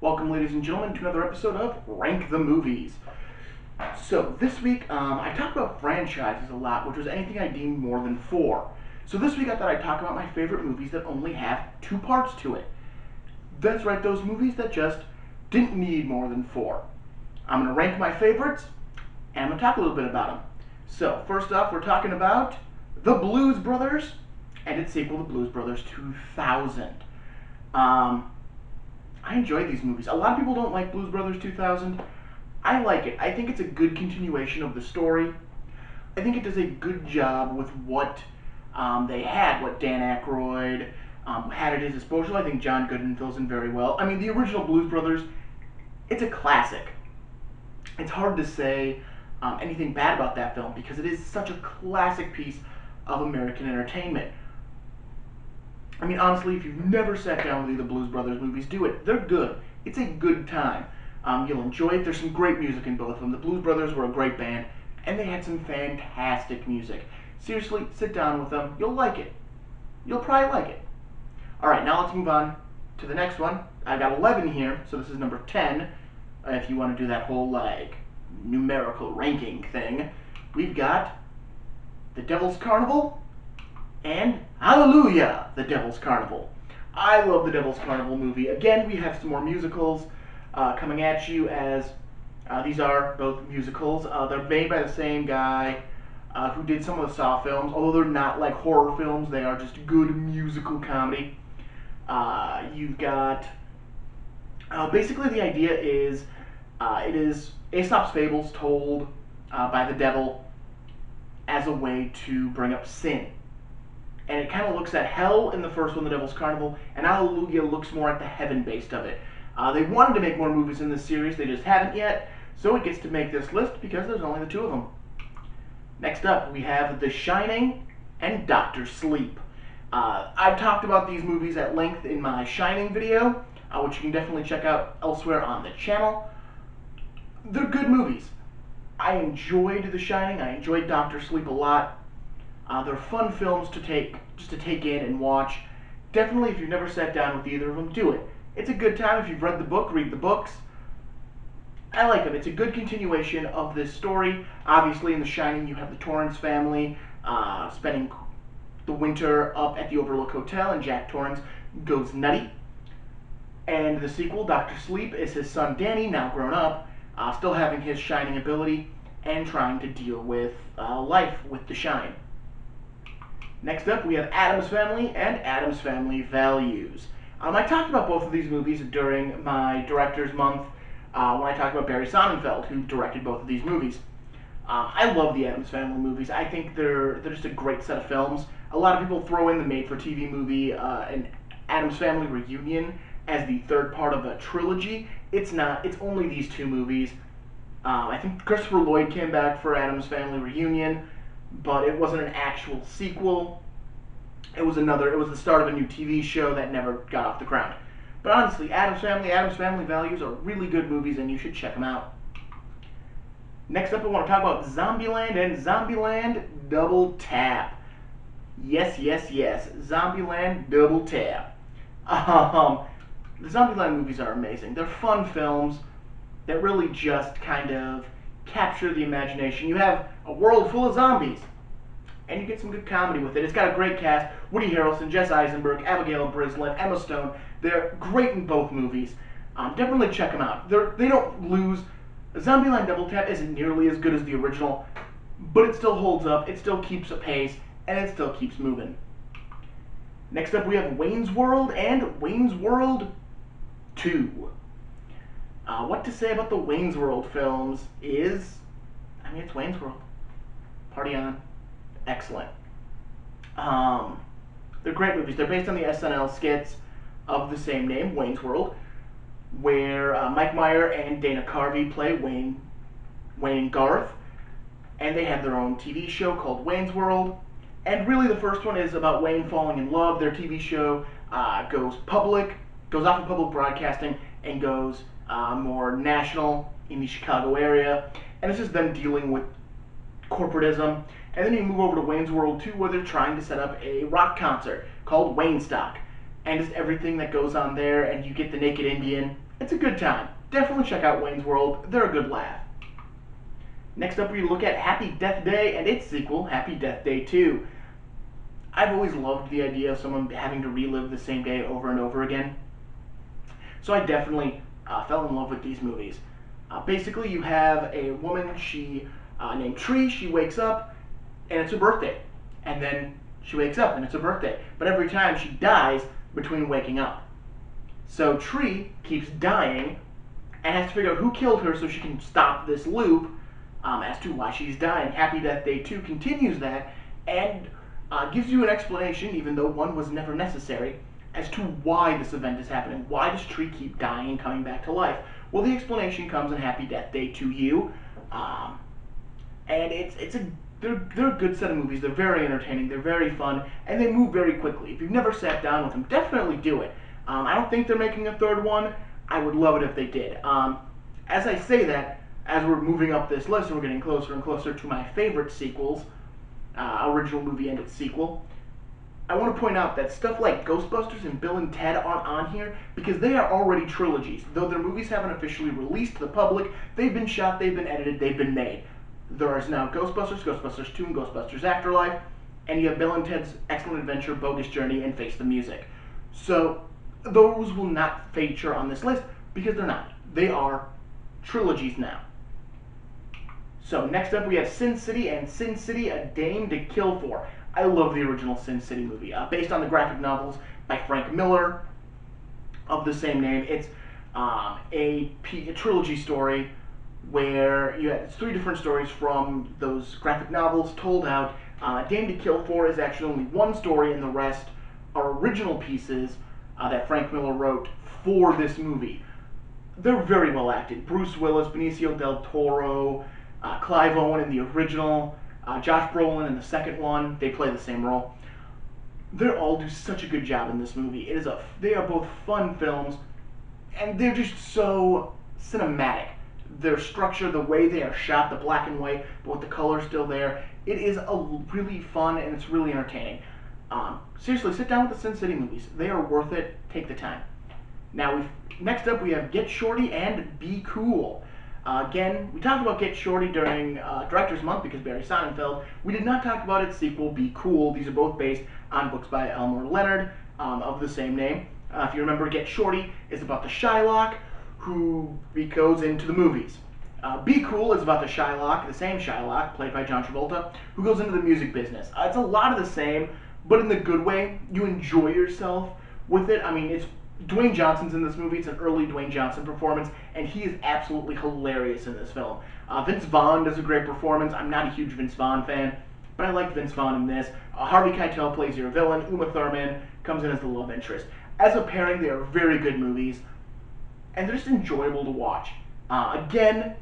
Welcome, ladies and gentlemen, to another episode of Rank the Movies. So, this week, I talked about franchises a lot, which was anything I deemed more than four. So this week I thought I'd talk about my favorite movies that only have two parts to it. That's right, those movies that just didn't need more than four. I'm going to rank my favorites, and I'm going to talk a little bit about them. So, first off, we're talking about The Blues Brothers, and its sequel, The Blues Brothers 2000. I enjoy these movies. A lot of people don't like Blues Brothers 2000. I like it. I think it's a good continuation of the story. I think it does a good job with what they had, what Dan Aykroyd had at his disposal. I think John Goodman fills in very well. I mean, the original Blues Brothers, it's a classic. It's hard to say anything bad about that film because it is such a classic piece of American entertainment. I mean, honestly, if you've never sat down with the Blues Brothers movies, do it. They're good. It's a good time. You'll enjoy it. There's some great music in both of them. The Blues Brothers were a great band, and they had some fantastic music. Seriously, sit down with them. You'll like it. You'll probably like it. All right, now let's move on to the next one. I got 11 here, so this is number 10. If you want to do that whole, numerical ranking thing. We've got The Devil's Carnival and Hallelujah, The Devil's Carnival. I love The Devil's Carnival movie. Again, we have some more musicals coming at you as these are both musicals. They're made by the same guy who did some of the Saw films, although they're not like horror films. They are just good musical comedy. You've got... basically the idea is it is Aesop's fables told by the devil as a way to bring up sin. And it kind of looks at hell in the first one, The Devil's Carnival, and Hallelujah looks more at the heaven-based of it. They wanted to make more movies in this series, they just haven't yet, so it gets to make this list because there's only the two of them. Next up, we have The Shining and Dr. Sleep. I've talked about these movies at length in my Shining video, which you can definitely check out elsewhere on the channel. They're good movies. I enjoyed The Shining, I enjoyed Dr. Sleep a lot. They're fun films to take in and watch. Definitely, if you've never sat down with either of them, do it. It's a good time. If you've read the book, read the books. I like them. It's a good continuation of this story. Obviously, in The Shining, you have the Torrance family spending the winter up at the Overlook Hotel, and Jack Torrance goes nutty. And the sequel, Dr. Sleep, is his son Danny, now grown up, still having his shining ability, and trying to deal with life with the shine. Next up, we have Addams Family and Addams Family Values. I talked about both of these movies during my Director's Month when I talked about Barry Sonnenfeld, who directed both of these movies. I love the Addams Family movies. I think they're just a great set of films. A lot of people throw in the made-for-TV movie, an Addams Family Reunion, as the third part of a trilogy. It's not. It's only these two movies. I think Christopher Lloyd came back for Addams Family Reunion, but it wasn't an actual sequel. It was the start of a new TV show that never got off the ground. But honestly, Addams Family Values are really good movies, and you should check them out. Next up, I want to talk about Zombieland and Zombieland Double Tap. Yes, Zombieland Double Tap. The Zombieland movies are amazing. They're fun films that really just kind of capture the imagination. You have a world full of zombies, and you get some good comedy with it. It's got a great cast: Woody Harrelson, Jesse Eisenberg, Abigail Breslin, Emma Stone. They're great in both movies. Definitely check them out. They don't lose. Zombieland Double Tap isn't nearly as good as the original, but it still holds up, it still keeps a pace, and it still keeps moving. Next up, we have Wayne's World and Wayne's World 2. What to say about the Wayne's World films is, it's Wayne's World. Party on. Excellent. They're great movies. They're based on the SNL skits of the same name, Wayne's World, where Mike Meyer and Dana Carvey play Wayne and Garth, and they have their own TV show called Wayne's World. And really, the first one is about Wayne falling in love. Their TV show goes off of public broadcasting, and goes more national in the Chicago area. And it's just them dealing with corporatism. And then you move over to Wayne's World 2, where they're trying to set up a rock concert called Wayne Stock. And just everything that goes on there, and you get the Naked Indian, It's a good time. Definitely check out Wayne's World. They're a good laugh. Next up, we look at Happy Death Day and its sequel, Happy Death Day 2. I've always loved the idea of someone having to relive the same day over and over again. So I definitely fell in love with these movies. Basically, you have a woman, she named Tree. She wakes up, and it's her birthday. And then she wakes up, and it's her birthday. But every time she dies between waking up. So Tree keeps dying, and has to figure out who killed her so she can stop this loop as to why she's dying. Happy Death Day 2 continues that, and gives you an explanation, even though one was never necessary, as to why this event is happening. Why does Tree keep dying and coming back to life? Well, the explanation comes in Happy Death Day 2U, and they're a good set of movies. They're very entertaining, they're very fun, and they move very quickly. If you've never sat down with them, definitely do it. I don't think they're making a third one. I would love it if they did. As I say that, as we're moving up this list, we're getting closer and closer to my favorite sequels, original movie and its sequel. I want to point out that stuff like Ghostbusters and Bill and Ted aren't on here because they are already trilogies. Though their movies haven't officially released to the public, they've been shot, they've been edited, they've been made. There is now Ghostbusters, Ghostbusters 2, and Ghostbusters Afterlife, and you have Bill and Ted's Excellent Adventure, Bogus Journey, and Face the Music. So those will not feature on this list because they're not. They are trilogies now. So next up we have Sin City and Sin City, A Dame to Kill For. I love the original Sin City movie, based on the graphic novels by Frank Miller of the same name. It's a trilogy story where it's three different stories from those graphic novels told out. Dame to Kill For is actually only one story, and the rest are original pieces that Frank Miller wrote for this movie. They're very well acted. Bruce Willis, Benicio del Toro, Clive Owen in the original, Josh Brolin in the second one. They play the same role. They all do such a good job in this movie. They are both fun films, and they're just so cinematic. Their structure, the way they are shot, the black and white, but with the color still there, it is really fun and it's really entertaining. Seriously, sit down with the Sin City movies. They are worth it. Take the time. Now, next up we have Get Shorty and Be Cool. Again, we talked about Get Shorty during Director's Month because Barry Sonnenfeld. We did not talk about its sequel, Be Cool. These are both based on books by Elmore Leonard of the same name. If you remember, Get Shorty is about the Shylock who goes into the movies. Be Cool is about the Shylock, the same Shylock, played by John Travolta, who goes into the music business. It's a lot of the same, but in the good way. You enjoy yourself with it. I mean, it's Dwayne Johnson's in this movie. It's an early Dwayne Johnson performance, and he is absolutely hilarious in this film. Vince Vaughn does a great performance. I'm not a huge Vince Vaughn fan, but I like Vince Vaughn in this. Harvey Keitel plays your villain. Uma Thurman comes in as the love interest. As a pairing, they are very good movies, and they're just enjoyable to watch. Again,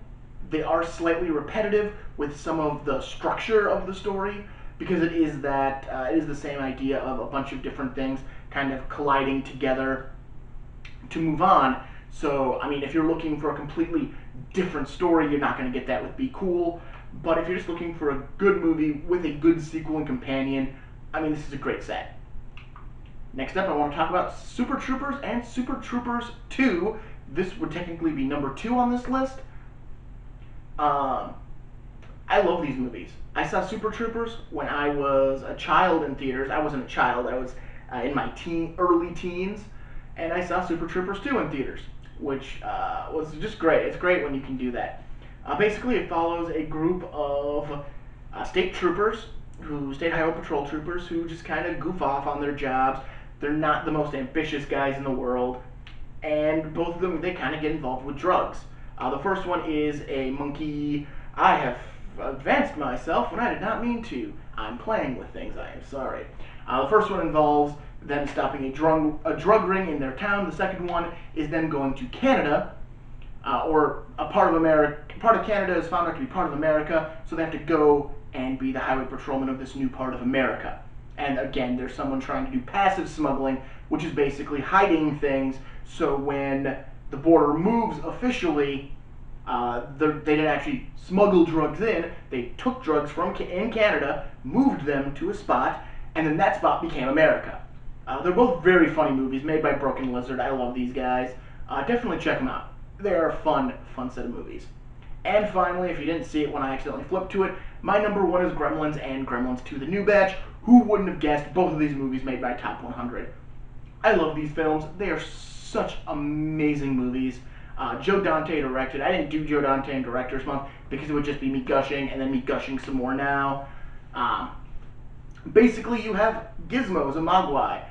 they are slightly repetitive with some of the structure of the story, because it is the same idea of a bunch of different things kind of colliding together to move on. So, I mean, if you're looking for a completely different story, you're not going to get that with Be Cool. But if you're just looking for a good movie with a good sequel and companion, I mean, this is a great set. Next up, I want to talk about Super Troopers and Super Troopers 2. This would technically be number 2 on this list. I love these movies. I saw Super Troopers when I was a child in theaters. I wasn't a child, I was in my early teens, and I saw Super Troopers 2 in theaters, which was just great. It's great when you can do that. Basically, it follows a group of state troopers, state highway patrol troopers, who just kind of goof off on their jobs. They're not the most ambitious guys in the world, and both of them, they kind of get involved with drugs. The first one is a monkey. I have advanced myself when I did not mean to. I'm playing with things, I am sorry. The first one involves them stopping a drug ring in their town. The second one is them going to Canada, or a part of America. Part of Canada is found out to be part of America, so they have to go and be the highway patrolman of this new part of America. And again, there's someone trying to do passive smuggling, which is basically hiding things, so when the border moves officially, they didn't actually smuggle drugs in. They took drugs in Canada, moved them to a spot, and then that spot became America. They're both very funny movies made by Broken Lizard. I love these guys. Definitely check them out. They are a fun set of movies. And finally, if you didn't see it when I accidentally flipped to it, my number one is Gremlins and Gremlins 2 The New Batch. Who wouldn't have guessed both of these movies made by Top 100? I love these films. They are such amazing movies. Joe Dante directed. I didn't do Joe Dante in Director's Month because it would just be me gushing and then me gushing some more now. Basically, you have Gizmos, a Mogwai.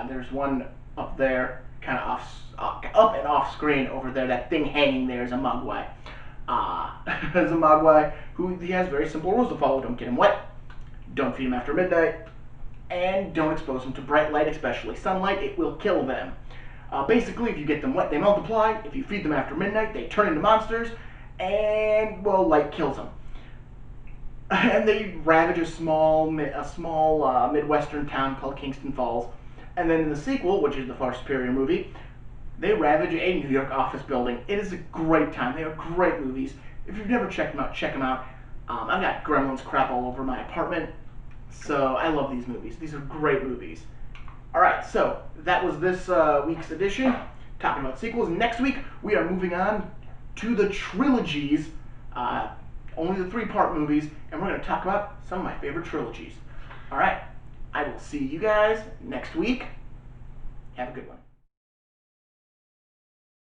There's one up there, kind of up and off screen over there. That thing hanging there is a Mogwai. Is a Mogwai who he has very simple rules to follow. Don't get him wet. Don't feed him after midnight. And don't expose them to bright light, especially sunlight. It will kill them. Basically, if you get them wet, they multiply. If you feed them after midnight, they turn into monsters. And, well, light kills them. And they ravage a small Midwestern town called Kingston Falls. And then in the sequel, which is the far superior movie, they ravage a New York office building. It is a great time. They are great movies. If you've never checked them out, check them out. I've got Gremlins crap all over my apartment. So I love these movies. These are great movies. Alright, so that was this week's edition, talking about sequels. Next week, we are moving on to the trilogies, only the 3-part movies, and we're going to talk about some of my favorite trilogies. Alright, I will see you guys next week. Have a good one.